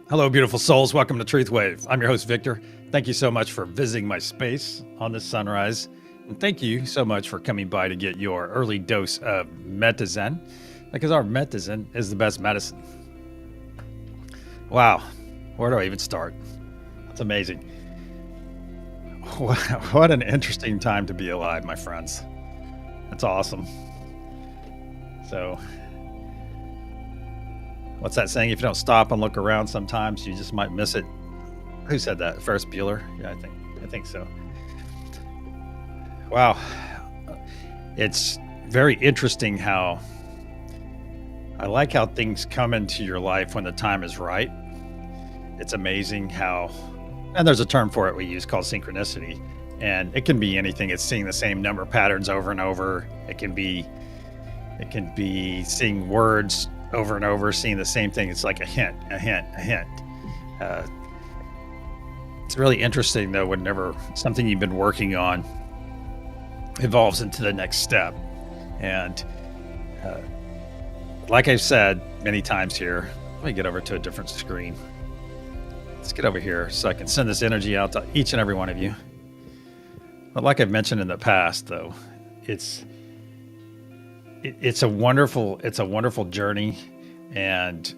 Hello, beautiful souls. Welcome to TruthWave. I'm your host, Victor. Thank you so much for visiting my space on this sunrise. And thank you so much for coming by to get your early dose of Metazen, because our Metazen is the best medicine. Wow. Where do I even start? That's amazing. What an interesting time to be alive, my friends. That's awesome. So, what's that saying? If you don't stop and look around, sometimes you just might miss it. Who said that? Ferris Bueller? Yeah, I think so. Wow. It's very interesting how I like how things come into your life when the time is right. It's amazing how, and there's a term for it we use called synchronicity, and it can be anything. It's seeing the same number patterns over and over. It can be seeing words over and over, seeing the same thing. It's like a hint. It's really interesting though, whenever something you've been working on evolves into the next step. And like I've said many times here, let me get over to a different screen. Let's get over here so I can send this energy out to each and every one of you. But like I've mentioned in the past though, it's a wonderful journey. And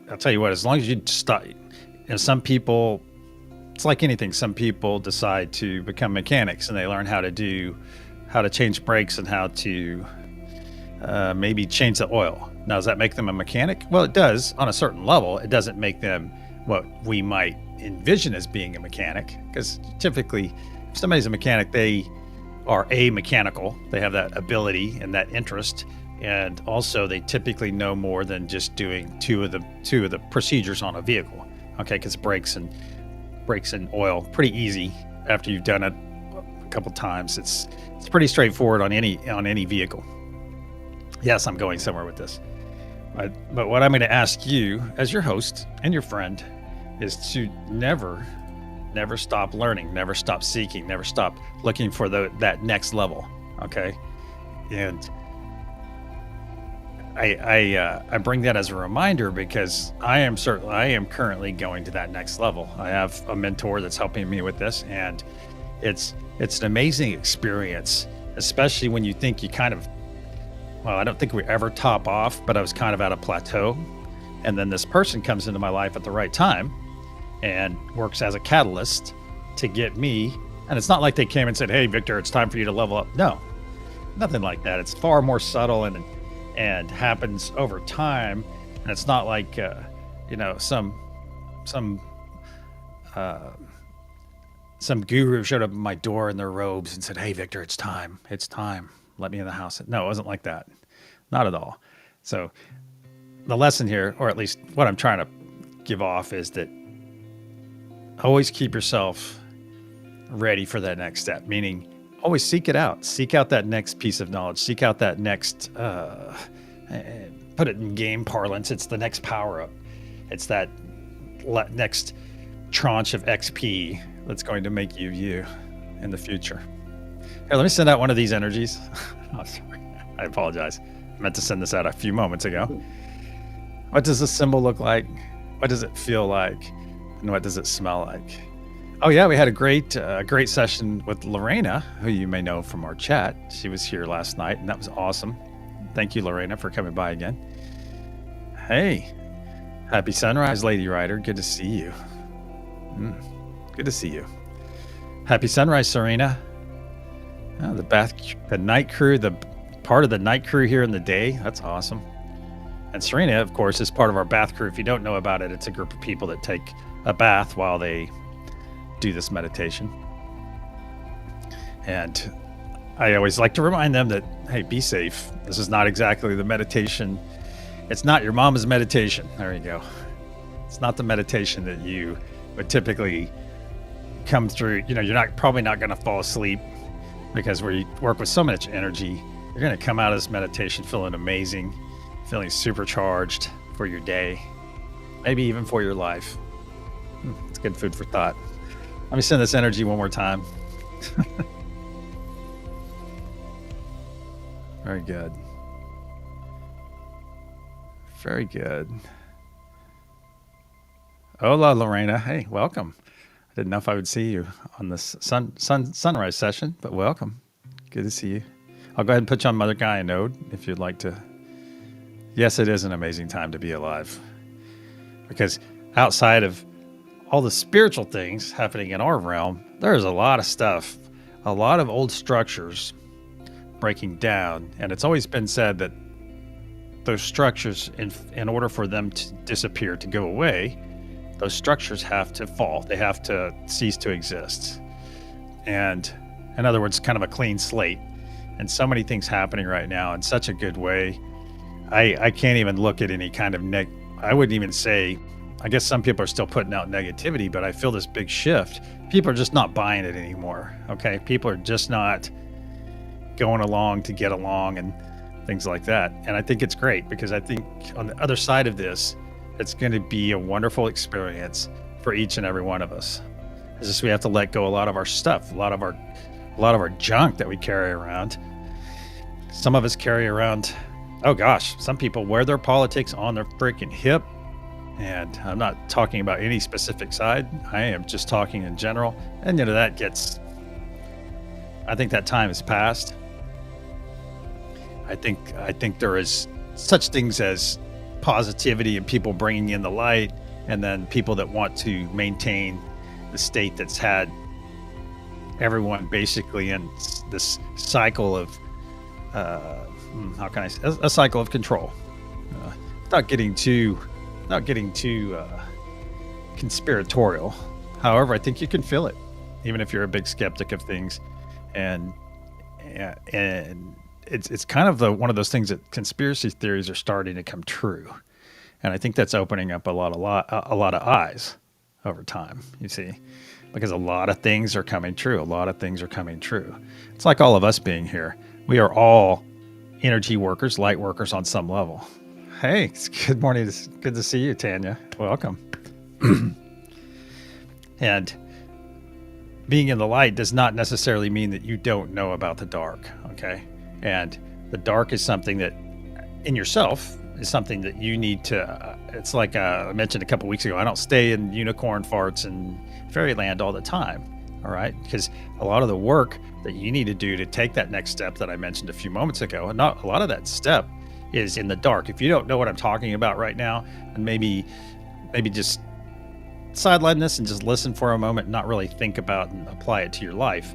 I'll tell you what, as long as you stop, some people, it's like anything. Some people decide to become mechanics and they learn how to change brakes and how to maybe change the oil. Now, does that make them a mechanic? Well, it does on a certain level. It doesn't make them what we might envision as being a mechanic, because typically if somebody's a mechanic, they are mechanical. They have that ability and that interest, and also they typically know more than just doing two of the procedures on a vehicle. Okay, because brakes and oil pretty easy after you've done it a couple times. It's pretty straightforward on any vehicle. Yes, I'm going somewhere with this, but what I'm going to ask you as your host and your friend is to never stop learning, never stop seeking, never stop looking for that next level. Okay. And I bring that as a reminder because I am currently going to that next level. I have a mentor that's helping me with this, and it's an amazing experience, especially when you think you I don't think we ever top off, but I was kind of at a plateau. And then this person comes into my life at the right time and works as a catalyst to get me. And it's not like they came and said, "Hey, Victor, it's time for you to level up." No, nothing like that. It's far more subtle and happens over time. And it's not like, some guru showed up at my door in their robes and said, "Hey, Victor, it's time. let me in the house. No, it wasn't like that. Not at all. So the lesson here, or at least what I'm trying to give off, is that always keep yourself ready for that next step, meaning always seek it out. Seek out that next piece of knowledge. Seek out that next, put it in game parlance, it's the next power up. It's that next tranche of XP that's going to make you you in the future. Here, let me send out one of these energies. Oh, sorry. I apologize. I meant to send this out a few moments ago. What does the symbol look like? What does it feel like? And what does it smell like? Oh yeah, we had a great session with Lorena, who you may know from our chat. She was here last night, and that was awesome. Thank you, Lorena, for coming by again. Hey, happy sunrise, Lady Rider. Good to see you. Good to see you. Happy sunrise, Serena. Oh, the night crew, the part of the night crew here in the day. That's awesome. And Serena, of course, is part of our bath crew. If you don't know about it, it's a group of people that take a bath while they do this meditation. And I always like to remind them that, hey, be safe. This is not exactly the meditation. It's not your mama's meditation. There you go. It's not the meditation that you would typically come through. You know, you're probably not going to fall asleep, because we work with so much energy. You're going to come out of this meditation feeling amazing, feeling supercharged for your day, maybe even for your life. It's good food for thought. Let me send this energy one more time. Very good. Very good. Hola, Lorena. Hey, welcome. I didn't know if I would see you on this sunrise session, but welcome. Good to see you. I'll go ahead and put you on Mother Gaia node if you'd like to. Yes, it is an amazing time to be alive, because outside of all the spiritual things happening in our realm, there's a lot of stuff, a lot of old structures breaking down. And it's always been said that those structures, in order for them to disappear, to go away, those structures have to fall. They have to cease to exist. And in other words, kind of a clean slate. And so many things happening right now in such a good way. I can't even look at any kind of I wouldn't even say, I guess some people are still putting out negativity, but I feel this big shift. People are just not buying it anymore. Okay. People are just not going along to get along and things like that. And I think it's great, because I think on the other side of this, it's going to be a wonderful experience for each and every one of us. It's just we have to let go a lot of our stuff, a lot of our junk that we carry around. Some of us carry around, oh gosh, some people wear their politics on their freaking hip. And I'm not talking about any specific side. I am just talking in general. And I think that time has passed. I think there is such things as positivity and people bringing in the light, and then people that want to maintain the state that's had everyone basically in this cycle of a cycle of control. Not getting too conspiratorial. However, I think you can feel it, even if you're a big skeptic of things, and it's kind of one of those things that conspiracy theories are starting to come true, and I think that's opening up a lot of eyes over time. You see, because a lot of things are coming true. It's like all of us being here. We are all energy workers, light workers on some level. Hey, it's good morning. It's good to see you, Tanya. Welcome. And being in the light does not necessarily mean that you don't know about the dark, okay? And the dark is something that in yourself is something that you need to, it's like I mentioned a couple weeks ago, I don't stay in unicorn farts and fairyland all the time, all right? Because a lot of the work that you need to do to take that next step that I mentioned a few moments ago, and not a lot of that step is in the dark. If you don't know what I'm talking about right now, and maybe just sideline this and just listen for a moment and not really think about and apply it to your life.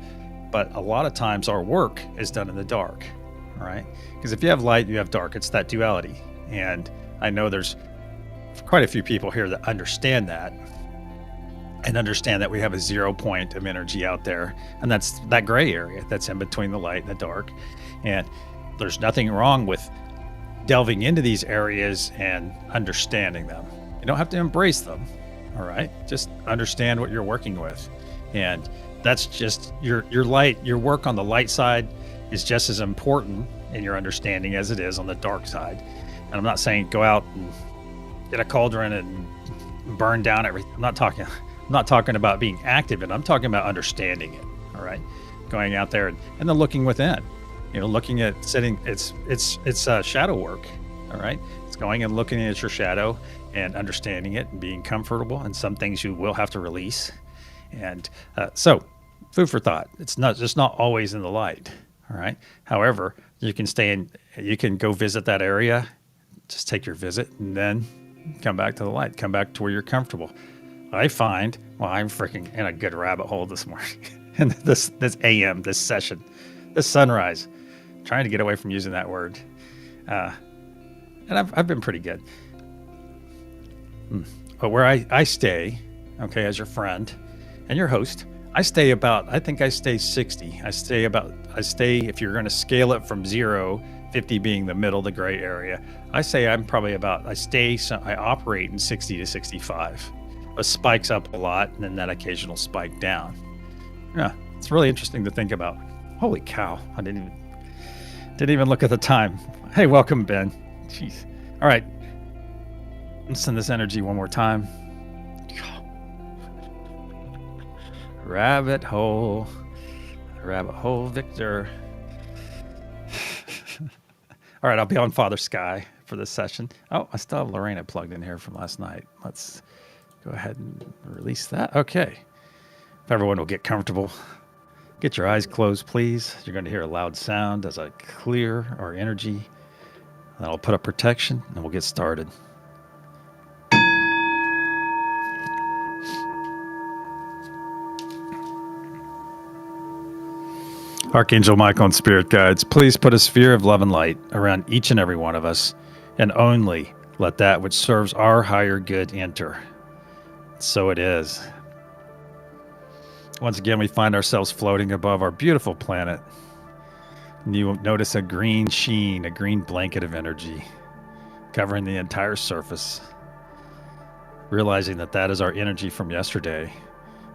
But a lot of times our work is done in the dark, all right? Because if you have light, you have dark. It's that duality. And I know there's quite a few people here that understand that. and understand that we have a 0 point of energy out there, and that's that gray area that's in between the light and the dark. And there's nothing wrong with delving into these areas and understanding them. You don't have to embrace them, all right? Just understand what you're working with. And that's just your light, your work on the light side is just as important in your understanding as it is on the dark side. And I'm not saying go out and get a cauldron and burn down everything. I'm not talking about being active, and I'm talking about understanding it. All right, going out there and then looking within. Looking at sitting. It's shadow work. All right, it's going and looking at your shadow and understanding it and being comfortable. And some things you will have to release. And so, food for thought. It's not always in the light. All right. However, you can stay in. You can go visit that area. Just take your visit and then come back to the light. Come back to where you're comfortable. I find, I'm freaking in a good rabbit hole this morning. And this AM, this session, this SunRISE, trying to get away from using that word. And I've been pretty good. But where I stay, okay, as your friend and your host, I think I stay 60. I stay, if you're going to scale it from 0, 50 being the middle, the gray area, I say I'm probably I operate in 60 to 65. It spikes up a lot, and then that occasional spike down. Yeah, it's really interesting to think about. Holy cow, I didn't even look at the time. Hey, welcome, Ben. Jeez. All right, let's send this energy one more time. Rabbit hole, Victor. All right, I'll be on Father Sky for this session. Oh, I still have Lorena plugged in here from last night. Let's go ahead and release that. Okay. If everyone will get comfortable, get your eyes closed, please. You're going to hear a loud sound as I clear our energy. Then I'll put up protection and we'll get started. Archangel Michael and Spirit Guides, please put a sphere of love and light around each and every one of us, and only let that which serves our higher good enter. So it is. Once again, we find ourselves floating above our beautiful planet. And you will notice a green sheen, a green blanket of energy covering the entire surface. Realizing that is our energy from yesterday,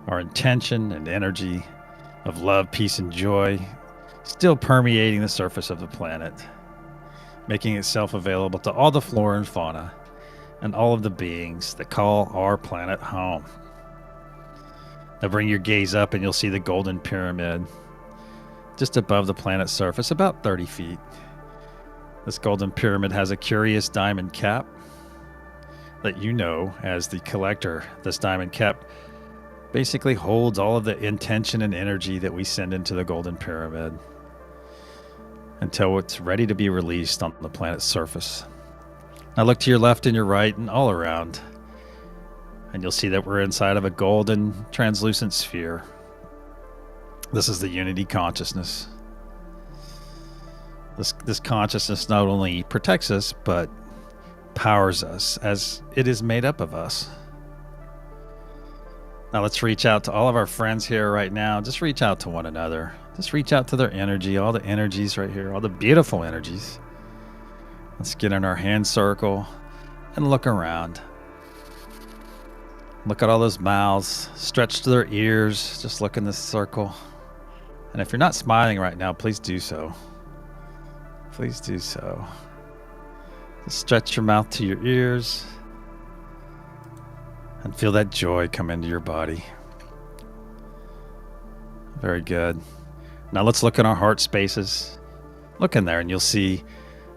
our intention and energy of love, peace, and joy, still permeating the surface of the planet, making itself available to all the flora and fauna and all of the beings that call our planet home. Now bring your gaze up and you'll see the golden pyramid just above the planet's surface, about 30 feet. This golden pyramid has a curious diamond cap that as the collector, this diamond cap basically holds all of the intention and energy that we send into the golden pyramid until it's ready to be released on the planet's surface. Now look to your left and your right and all around, and you'll see that we're inside of a golden translucent sphere. This is the unity consciousness. This consciousness not only protects us, but powers us, as it is made up of us. Now let's reach out to all of our friends here right now. Just reach out to one another. Just reach out to their energy, all the energies right here, all the beautiful energies. Let's get in our hand circle and look around. Look at all those mouths, stretch to their ears. Just look in this circle. And if you're not smiling right now, please do so. Please do so. Just stretch your mouth to your ears. And feel that joy come into your body. Very good. Now let's look in our heart spaces. Look in there and you'll see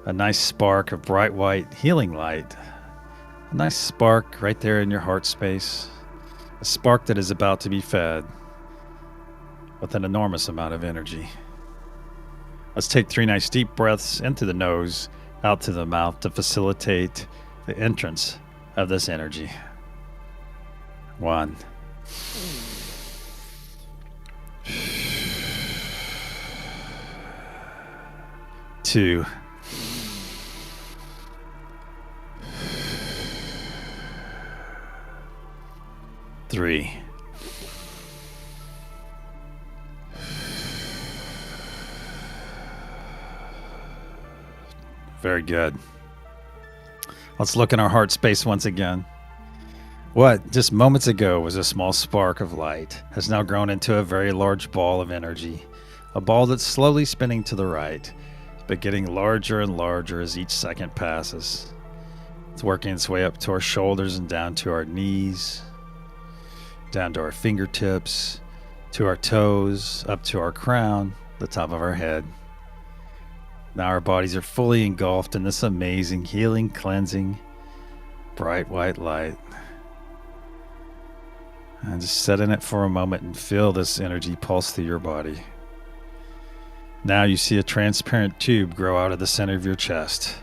a nice spark of bright white healing light. A nice spark right there in your heart space. A spark that is about to be fed with an enormous amount of energy. Let's take 3 nice deep breaths into the nose, out to the mouth to facilitate the entrance of this energy. 1. 2. 3. Very good. Let's look in our heart space once again. What just moments ago was a small spark of light has now grown into a very large ball of energy, a ball that's slowly spinning to the right, but getting larger and larger as each second passes. It's working its way up to our shoulders and down to our knees, down to our fingertips, to our toes, up to our crown, the top of our head. Now our bodies are fully engulfed in this amazing, healing, cleansing, bright white light. And just sit in it for a moment and feel this energy pulse through your body. Now you see a transparent tube grow out of the center of your chest.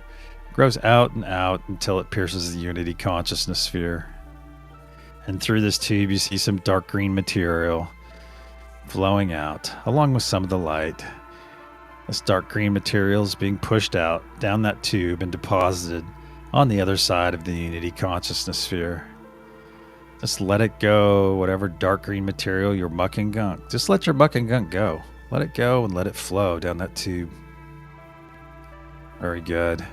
It grows out and out until it pierces the unity consciousness sphere. And through this tube you see some dark green material flowing out, along with some of the light. This dark green material is being pushed out down that tube and deposited on the other side of the unity consciousness sphere. Just let it go, whatever dark green material, your muck and gunk. Just let your muck and gunk go. Let it go and let it flow down that tube. Very good.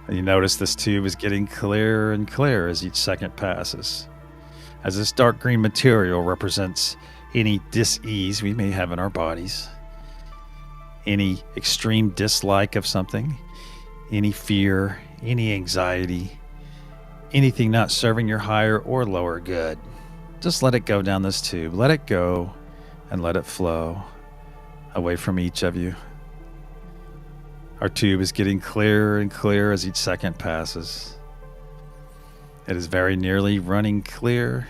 And you notice this tube is getting clearer and clearer as each second passes. As this dark green material represents any dis-ease we may have in our bodies, any extreme dislike of something, any fear, any anxiety, anything not serving your higher or lower good. Just let it go down this tube. Let it go and let it flow away from each of you. Our tube is getting clearer and clearer as each second passes. It is very nearly running clear,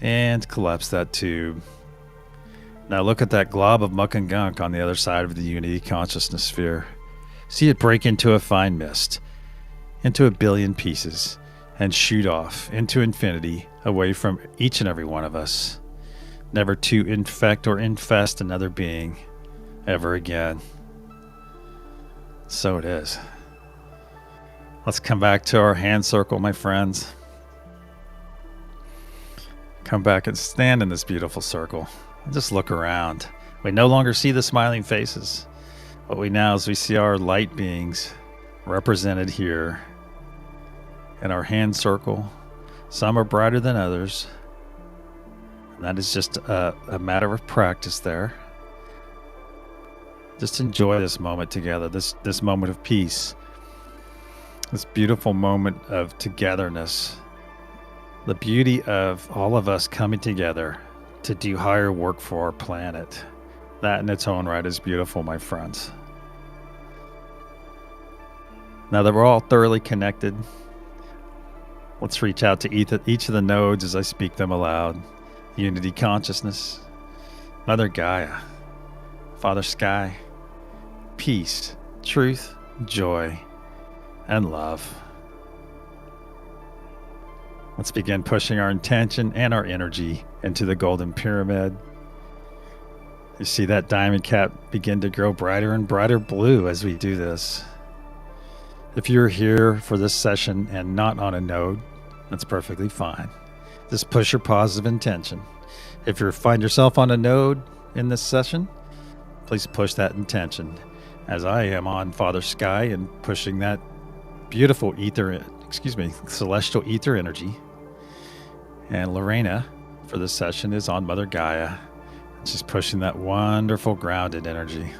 and collapse that tube. Now look at that glob of muck and gunk on the other side of the unity consciousness sphere. See it break into a fine mist, into a billion pieces, and shoot off into infinity away from each and every one of us, never to infect or infest another being ever again. So it is. Let's come back to our hand circle, my friends. Come back and stand in this beautiful circle and just look around. We no longer see the smiling faces. What we now is we see our light beings represented here in our hand circle. Some are brighter than others. And that is just a matter of practice there. Just enjoy this moment together, this moment of peace, this beautiful moment of togetherness, the beauty of all of us coming together to do higher work for our planet. That in its own right is beautiful, my friends. Now that we're all thoroughly connected, let's reach out to each of the nodes as I speak them aloud. Unity consciousness, Mother Gaia, Father Sky, peace, truth, joy, and love. Let's begin pushing our intention and our energy into the golden pyramid. You see that diamond cap begin to grow brighter and brighter blue as we do this. If you're here for this session and not on a node, that's perfectly fine. Just push your positive intention. If you find yourself on a node in this session, please push that intention, as I am on Father Sky and pushing that beautiful celestial ether energy. And Lorena for this session is on Mother Gaia. She's pushing that wonderful grounded energy.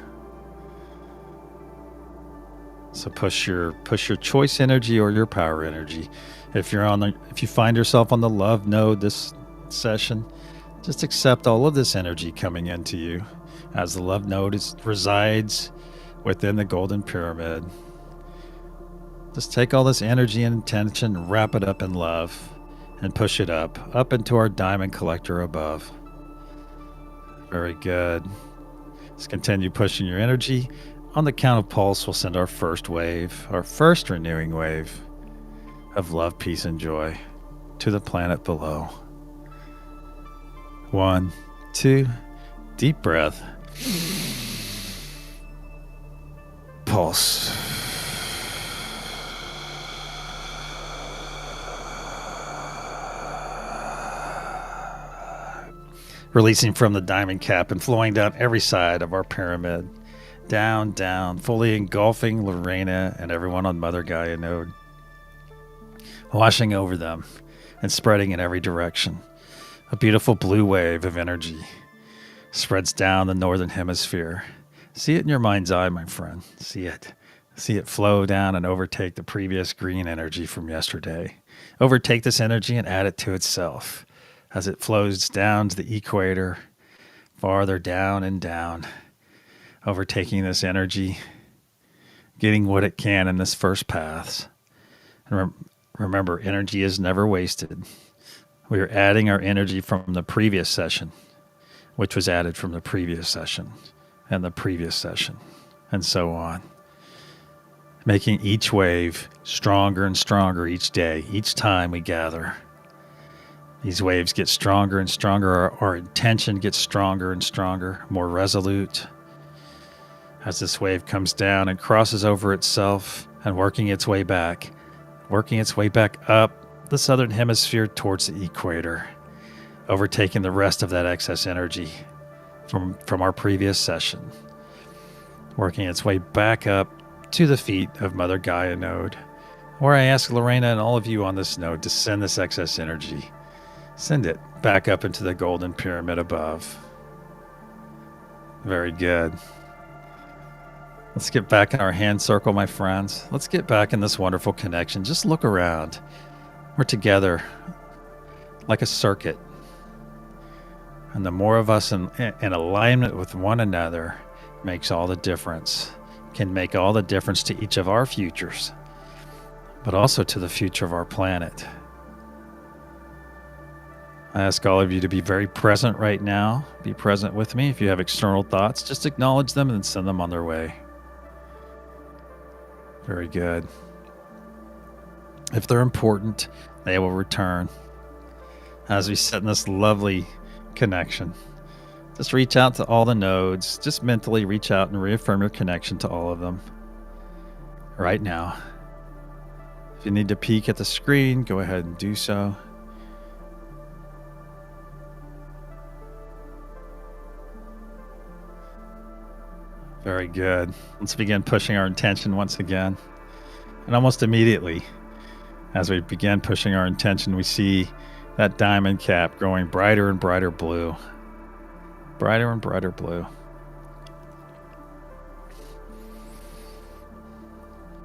So push your choice energy or your power energy. If you find yourself on the love node this session, just accept all of this energy coming into you, as the love node resides within the golden pyramid. Just take all this energy and intention, wrap it up in love, and push it up into our diamond collector above. Very good. Let's continue pushing your energy. On the count of pulse, we'll send our first wave, our first renewing wave of love, peace, and joy to the planet below. 1, 2, deep breath. Pulse. Releasing from the diamond cap and flowing down every side of our pyramid. down, down, fully engulfing Lorena and everyone on Mother Gaia node, washing over them and spreading in every direction. A beautiful blue wave of energy spreads down the northern hemisphere. See it in your mind's eye, my friend. See it. See it flow down and overtake the previous green energy from yesterday. Overtake this energy and add it to itself as it flows down to the equator, farther down and down, overtaking this energy, getting what it can in this first paths. And remember, energy is never wasted. We are adding our energy from the previous session, which was added from the previous session and the previous session, and so on. Making each wave stronger and stronger each day, each time we gather. These waves get stronger and stronger. Our intention gets stronger and stronger, more resolute. As this wave comes down and crosses over itself and working its way back up the southern hemisphere towards the equator, overtaking the rest of that excess energy from our previous session, working its way back up to the feet of Mother Gaia node, where I ask Lorena and all of you on this node to send this excess energy. Send it back up into the golden pyramid above. Very good. Let's get back in our hand circle, my friends. Let's get back in this wonderful connection. Just look around. We're together like a circuit. And the more of us in alignment with one another makes all the difference. Can make all the difference to each of our futures, but also to the future of our planet. I ask all of you to be very present right now. Be present with me. If you have external thoughts, just acknowledge them and send them on their way. Very good. If they're important, they will return. As we sit in this lovely connection, just reach out to all the nodes. Just mentally reach out and reaffirm your connection to all of them right now. If you need to peek at the screen, go ahead and do so. Very good. Let's begin pushing our intention once again. And almost immediately, as we begin pushing our intention, we see that diamond cap growing brighter and brighter blue. Brighter and brighter blue.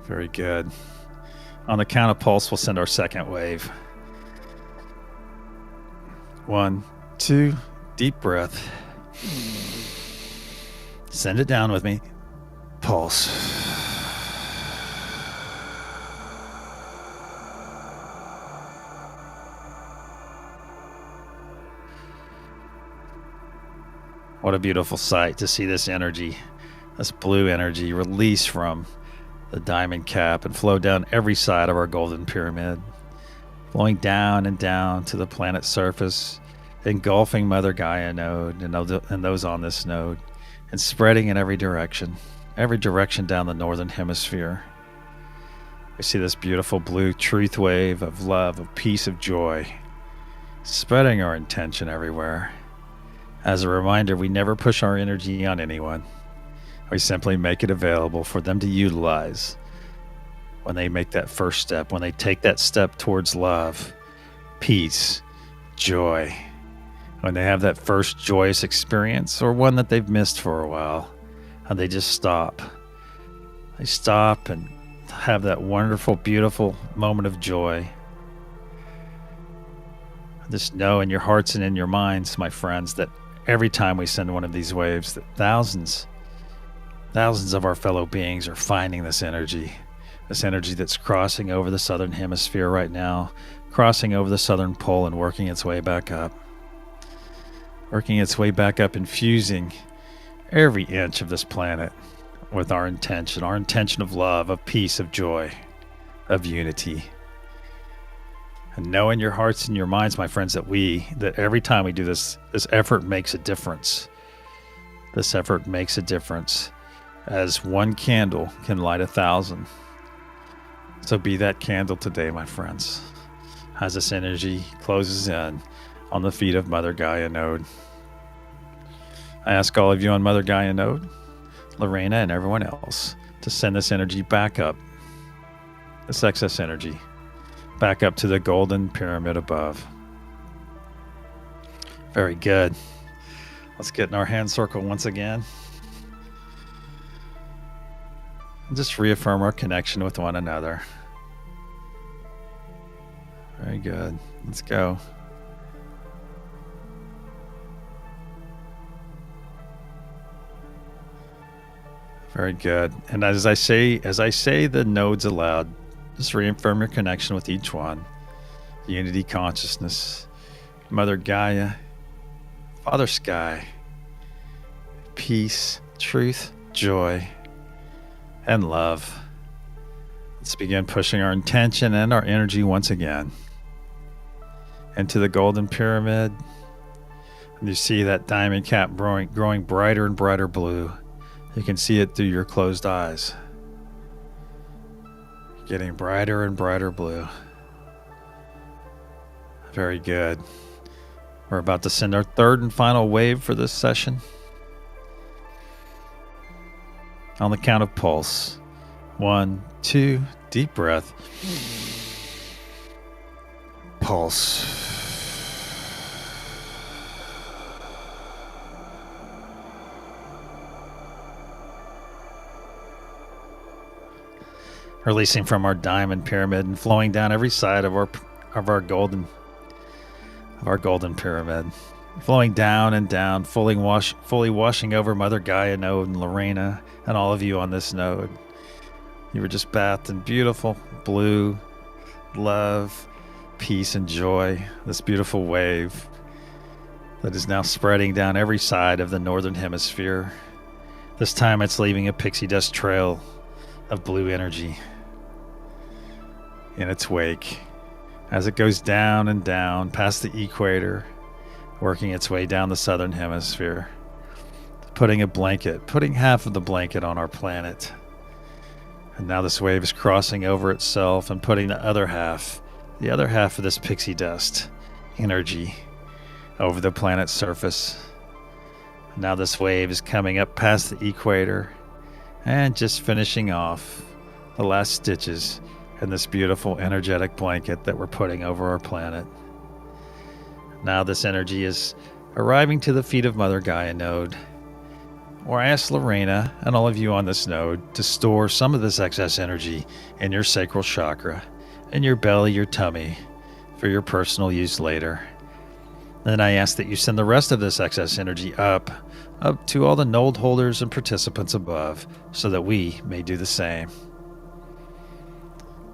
Very good. On the count of pulse, we'll send our second wave. 1, 2, deep breath. Send it down with me. Pulse. What a beautiful sight to see this energy, this blue energy, release from the diamond cap and flow down every side of our golden pyramid, flowing down and down to the planet's surface, engulfing Mother Gaia node and those on this node, and spreading in every direction down the northern hemisphere. We see this beautiful blue truth wave of love, of peace, of joy, spreading our intention everywhere. As a reminder, we never push our energy on anyone. We simply make it available for them to utilize when they make that first step, when they take that step towards love, peace, joy, when they have that first joyous experience or one that they've missed for a while, and they just stop. They stop and have that wonderful, beautiful moment of joy. Just know in your hearts and in your minds, my friends, that every time we send one of these waves, that thousands of our fellow beings are finding this energy that's crossing over the southern hemisphere right now, crossing over the southern pole and working its way back up. Infusing every inch of this planet with our intention of love, of peace, of joy, of unity. And know in your hearts and your minds, my friends, that every time we do this effort makes a difference. This effort makes a difference, as one candle can light 1,000. So be that candle today, my friends, as this energy closes in on the feet of Mother Gaia node. I ask all of you on Mother Gaia node, Lorena, and everyone else to send this energy back up, this excess energy, back up to the golden pyramid above. Very good. Let's get in our hand circle once again. And just reaffirm our connection with one another. Very good. Let's go. Very good. And as I say the nodes aloud, just reaffirm your connection with each one. Unity consciousness, Mother Gaia, Father Sky, peace, truth, joy, and love. Let's begin pushing our intention and our energy once again into the golden pyramid. And you see that diamond cap growing brighter and brighter blue. You can see it through your closed eyes. Getting brighter and brighter blue. Very good. We're about to send our third and final wave for this session. On the count of pulse. 1, 2, deep breath. Pulse. Releasing from our diamond pyramid and flowing down every side of our golden pyramid, flowing down and down, fully washing over Mother Gaia node and Lorena and all of you on this node. You were just bathed in beautiful blue, love, peace, and joy. This beautiful wave that is now spreading down every side of the northern hemisphere. This time it's leaving a pixie dust trail of blue energy in its wake as it goes down and down past the equator, working its way down the southern hemisphere, putting half of the blanket on our planet. And now this wave is crossing over itself and putting the other half of this pixie dust energy over the planet's surface. Now this wave is coming up past the equator and just finishing off the last stitches in this beautiful energetic blanket that we're putting over our planet. Now this energy is arriving to the feet of Mother Gaia node, where I ask Lorena and all of you on this node to store some of this excess energy in your sacral chakra, in your belly, your tummy, for your personal use later. Then I ask that you send the rest of this excess energy up to all the node holders and participants above, so that we may do the same.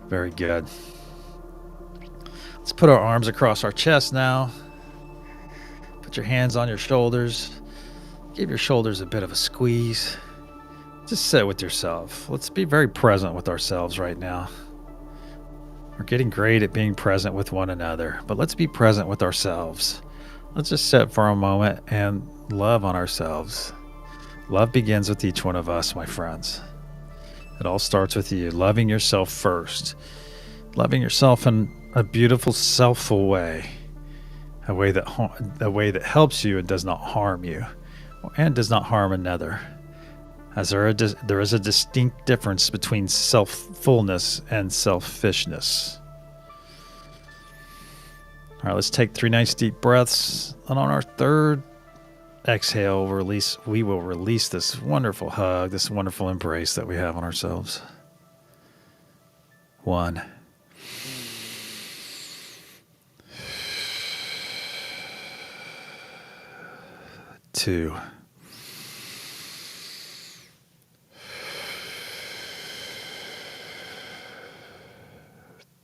Very good. Let's put our arms across our chest now. Put your hands on your shoulders. Give your shoulders a bit of a squeeze. Just sit with yourself. Let's be very present with ourselves right now. We're getting great at being present with one another, but let's be present with ourselves. Let's just sit for a moment and love on ourselves. Love begins with each one of us, my friends. It all starts with you, loving yourself first. Loving yourself in a beautiful, selfful way. A way that helps you and does not harm you, and does not harm another. As there is a distinct difference between self-fullness and selfishness. All right, let's take 3 nice deep breaths, and on our third exhale, we will release this wonderful hug, this wonderful embrace that we have on ourselves. 1. 2.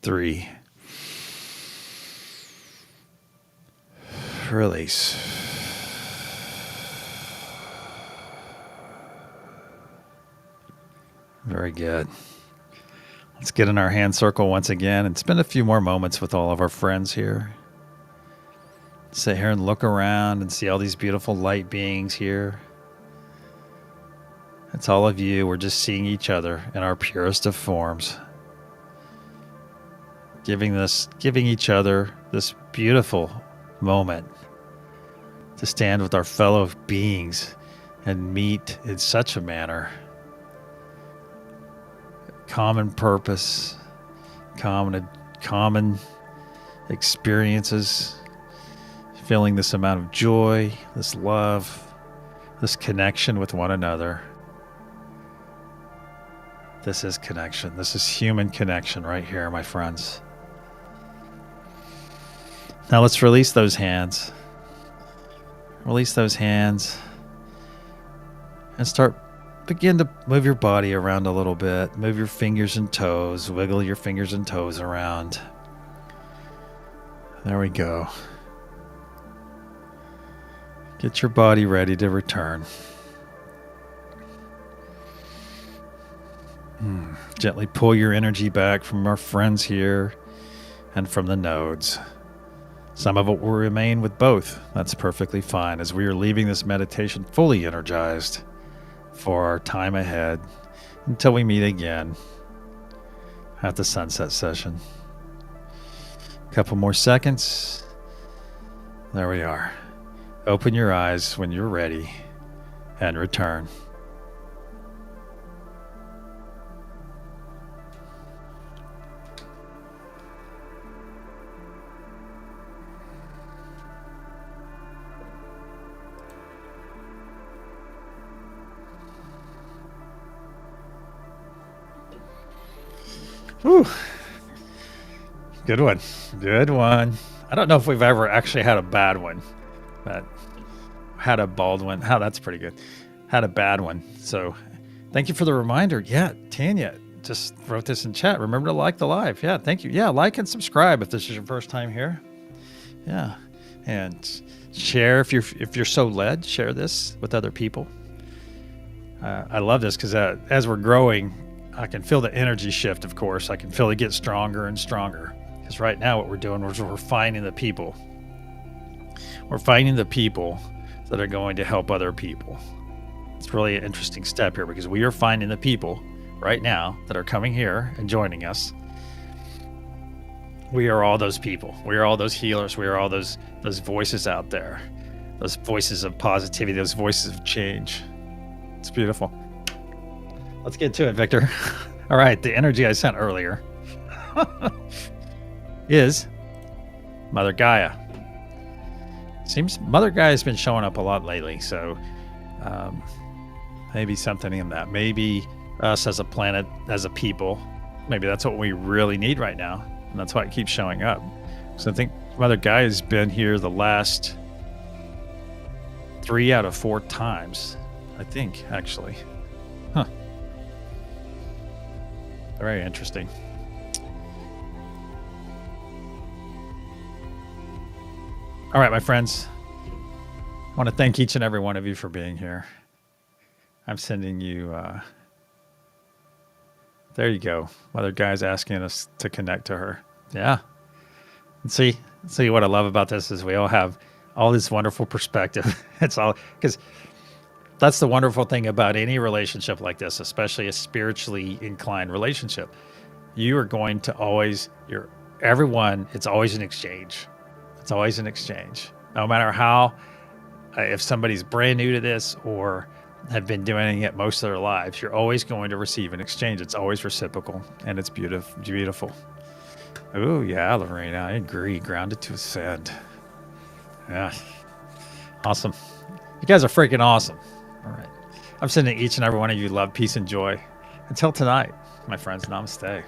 3. Release. Very good. Let's get in our hand circle once again and spend a few more moments with all of our friends here. Sit here and look around and see all these beautiful light beings here. It's all of you. We're just seeing each other in our purest of forms. Giving each other this beautiful moment to stand with our fellow beings and meet in such a manner. Common purpose, common experiences, feeling this amount of joy, this love, this connection with one another. This is connection. This is human connection right here, my friends. Now let's release those hands. Release those hands and begin to move your body around a little bit. Move your fingers and toes. Wiggle your fingers and toes around. There we go. Get your body ready to return. Gently pull your energy back from our friends here and from the nodes. Some of it will remain with both. That's perfectly fine, as we are leaving this meditation fully energized for our time ahead until we meet again at the sunset session. A couple more seconds. There we are. Open your eyes when you're ready and return. Whew. Good one. Good one. I don't know if we've ever actually had a bad one, but had a bald one. Oh, that's pretty good. Had a bad one. So thank you for the reminder. Yeah, Tanya just wrote this in chat. Remember to like the live. Yeah, thank you. Yeah, like and subscribe if this is your first time here. Yeah, and share if you're so led. Share this with other people. I love this because as we're growing, I can feel the energy shift, of course. I can feel it get stronger and stronger. Because right now what we're doing is we're finding the people. We're finding the people that are going to help other people. It's really an interesting step here because we are finding the people right now that are coming here and joining us. We are all those people. We are all those healers. We are all those voices out there. Those voices of positivity, those voices of change. It's beautiful. Let's get to it, Victor. All right, the energy I sent earlier is Mother Gaia. Seems Mother Gaia has been showing up a lot lately, so maybe something in that. Maybe us as a planet, as a people, maybe that's what we really need right now, and that's why it keeps showing up. So I think Mother Gaia has been here the last 3 out of 4 times, I think, actually. Huh. Very interesting. All right, my friends. I want to thank each and every one of you for being here. I'm sending you... there you go. Mother Gaia's asking us to connect to her. Yeah. And see what I love about this is we all have all this wonderful perspective. It's all... because that's the wonderful thing about any relationship like this, especially a spiritually inclined relationship. You are going to always... everyone, it's always an exchange. It's always an exchange. No matter how, if somebody's brand new to this or have been doing it most of their lives, you're always going to receive an exchange. It's always reciprocal, and it's beautiful. Oh, yeah, Lorena, I agree. Grounded to ascend. Yeah. Awesome. You guys are freaking awesome. All right. I'm sending each and every one of you love, peace, and joy. Until tonight, my friends, namaste.